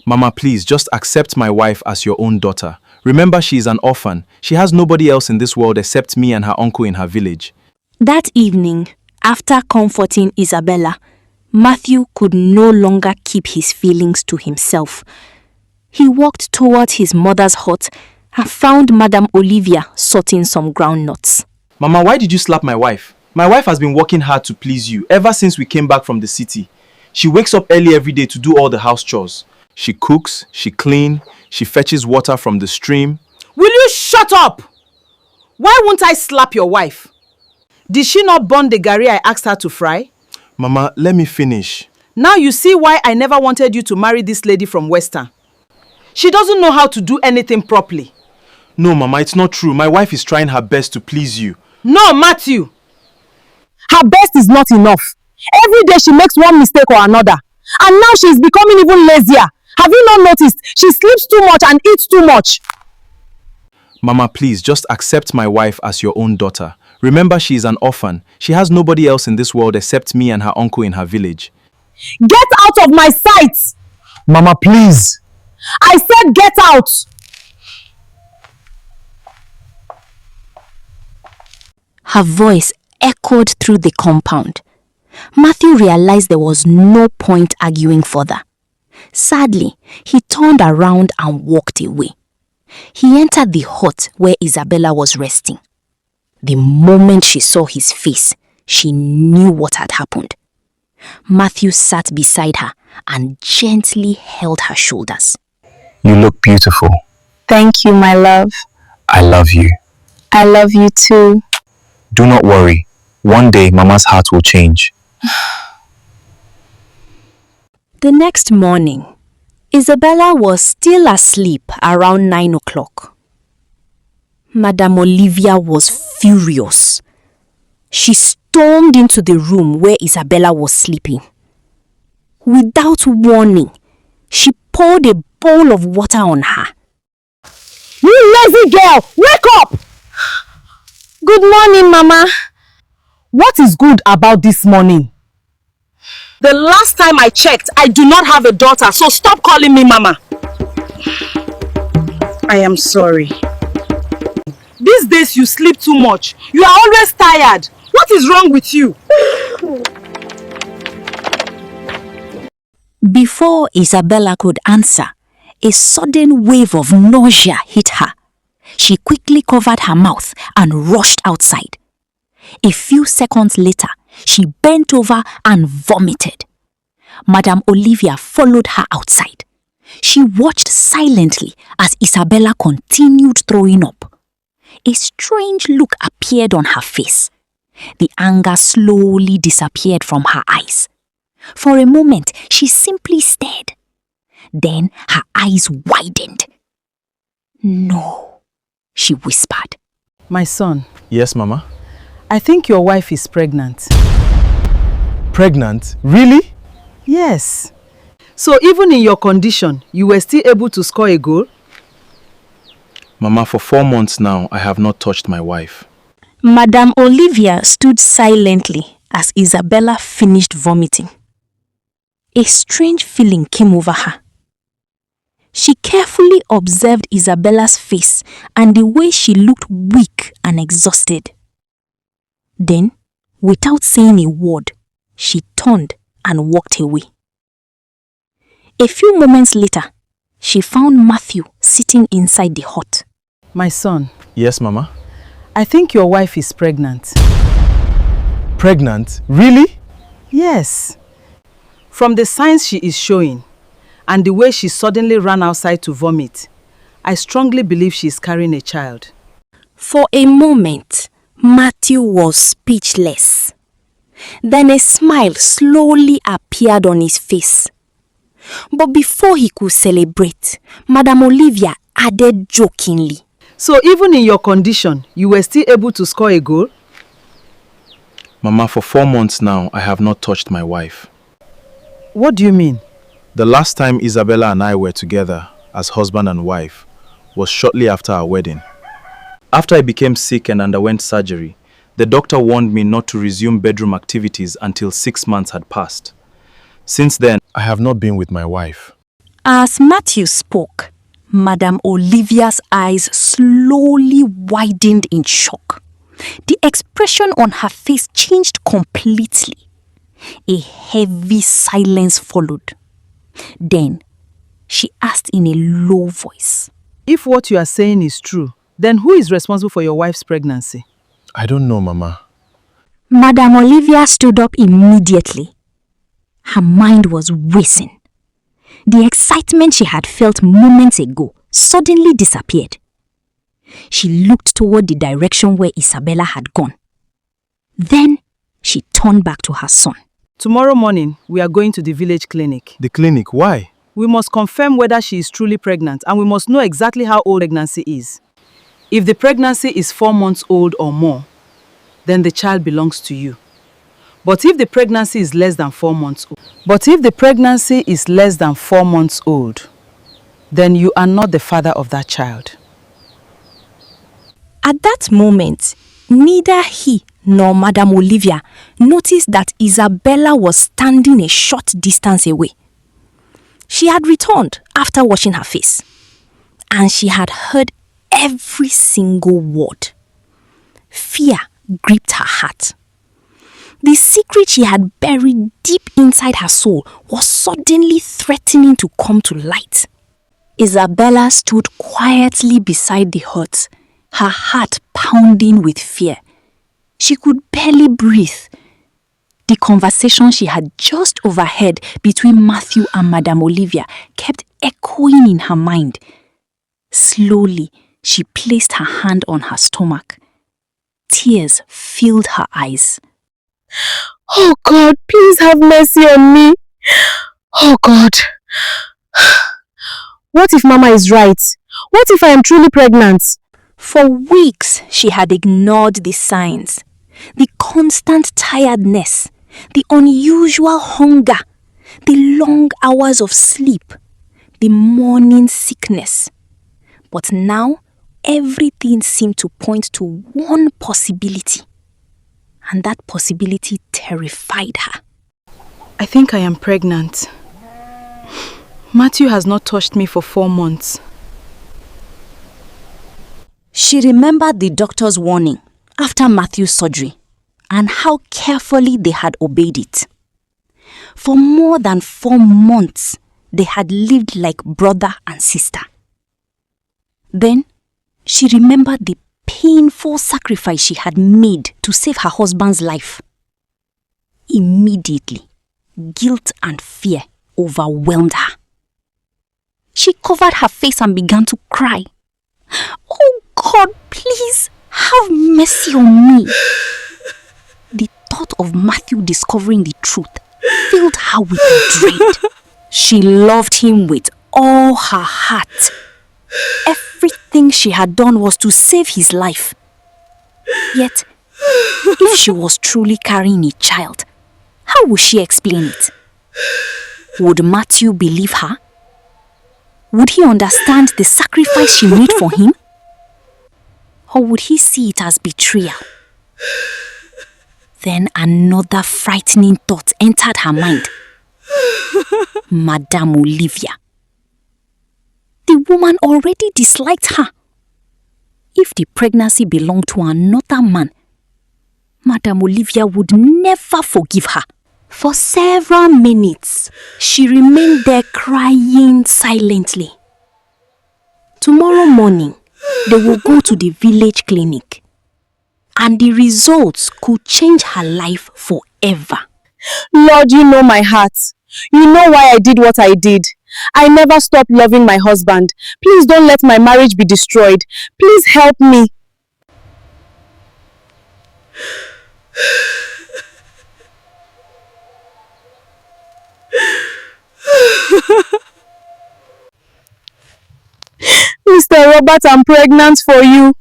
Mama, please, just accept my wife as your own daughter. Remember, she is an orphan. She has nobody else in this world except me and her uncle in her village. That evening, after comforting Isabella, Matthew could no longer keep his feelings to himself. He walked towards his mother's hut and found Madame Olivia sorting some groundnuts. Mama, why did you slap my wife? My wife has been working hard to please you ever since we came back from the city. She wakes up early every day to do all the house chores. She cooks, she cleans, she fetches water from the stream. Will you shut up? Why won't I slap your wife? Did she not burn the gari I asked her to fry? Mama, let me finish. Now you see why I never wanted you to marry this lady from Western. She doesn't know how to do anything properly. No, Mama, it's not true. My wife is trying her best to please you. No, Matthew. Her best is not enough. Every day she makes one mistake or another. And now she's becoming even lazier. Have you not noticed? She sleeps too much and eats too much. Mama, please, just accept my wife as your own daughter. Remember, she is an orphan. She has nobody else in this world except me and her uncle in her village. Get out of my sight! Mama, please. I said get out! Her voice echoed through the compound. Matthew realized there was no point arguing further. Sadly, he turned around and walked away. He entered the hut where Isabella was resting. The moment she saw his face, she knew what had happened. Matthew sat beside her and gently held her shoulders. You look beautiful. Thank you, my love. I love you. I love you too. Do not worry. One day, Mama's heart will change. The next morning, Isabella was still asleep around 9 o'clock. Madame Olivia was furious. She stormed into the room where Isabella was sleeping. Without warning, she poured a bowl of water on her. You lazy girl! Wake up! Good morning, Mama. What is good about this morning? The last time I checked, I do not have a daughter, so stop calling me Mama. I am sorry. These days you sleep too much. You are always tired. What is wrong with you? Before Isabella could answer, a sudden wave of nausea hit her. She quickly covered her mouth and rushed outside. A few seconds later, she bent over and vomited. Madame Olivia followed her outside. She watched silently as Isabella continued throwing up. A strange look appeared on her face. The anger slowly disappeared from her eyes. For a moment, she simply stared. Then her eyes widened. "No," she whispered. My son. Yes, Mama? I think your wife is pregnant. Pregnant? Really? Yes. So even in your condition, you were still able to score a goal? Mama, for 4 months now, I have not touched my wife. Madame Olivia stood silently as Isabella finished vomiting. A strange feeling came over her. She carefully observed Isabella's face and the way she looked weak and exhausted. Then, without saying a word, she turned and walked away. A few moments later, she found Matthew sitting inside the hut. My son. Yes, Mama? I think your wife is pregnant. Pregnant? Really? Yes. From the signs she is showing and the way she suddenly ran outside to vomit, I strongly believe she is carrying a child. For a moment, Matthew was speechless. Then a smile slowly appeared on his face. But before he could celebrate, Madame Olivia added jokingly, So even in your condition, you were still able to score a goal? Mama, for 4 months now, I have not touched my wife. What do you mean? The last time Isabella and I were together as husband and wife was shortly after our wedding. After I became sick and underwent surgery, the doctor warned me not to resume bedroom activities until 6 months had passed. Since then, I have not been with my wife. As Matthew spoke, Madame Olivia's eyes slowly widened in shock. The expression on her face changed completely. A heavy silence followed. Then, she asked in a low voice, If what you are saying is true, then who is responsible for your wife's pregnancy? I don't know, Mama. Madame Olivia stood up immediately. Her mind was racing. The excitement she had felt moments ago suddenly disappeared. She looked toward the direction where Isabella had gone. Then she turned back to her son. Tomorrow morning, we are going to the village clinic. The clinic, why? We must confirm whether she is truly pregnant, and we must know exactly how old pregnancy is. If the pregnancy is 4 months old or more, then the child belongs to you. But if the pregnancy is less than 4 months old, then you are not the father of that child. At that moment, neither he nor Madame Olivia noticed that Isabella was standing a short distance away. She had returned after washing her face, and she had heard every single word. Fear gripped her heart. The secret she had buried deep inside her soul was suddenly threatening to come to light. Isabella stood quietly beside the hut, her heart pounding with fear. She could barely breathe. The conversation she had just overheard between Matthew and Madame Olivia kept echoing in her mind. Slowly, she placed her hand on her stomach. Tears filled her eyes. Oh God, please have mercy on me. Oh God. What if Mama is right? What if I am truly pregnant? For weeks, she had ignored the signs. The constant tiredness, the unusual hunger, the long hours of sleep, the morning sickness. But now, everything seemed to point to one possibility. And that possibility terrified her. I think I am pregnant. Matthew has not touched me for 4 months. She remembered the doctor's warning after Matthew's surgery and how carefully they had obeyed it. For more than 4 months, they had lived like brother and sister. Then, she remembered the painful sacrifice she had made to save her husband's life. Immediately, guilt and fear overwhelmed her. She covered her face and began to cry. Oh God, please have mercy on me. The thought of Matthew discovering the truth filled her with dread. She loved him with all her heart. Everything she had done was to save his life. Yet, if she was truly carrying a child, how would she explain it? Would Matthew believe her? Would he understand the sacrifice she made for him? Or would he see it as betrayal? Then another frightening thought entered her mind. Madame Olivia. The woman already disliked her. If the pregnancy belonged to another man, Madame Olivia would never forgive her. For several minutes, she remained there crying silently. Tomorrow morning, they will go to the village clinic, and the results could change her life forever. Lord, you know my heart. You know why I did what I did. I never stopped loving my husband. Please don't let my marriage be destroyed. Please help me. Mr. Robert, I'm pregnant for you.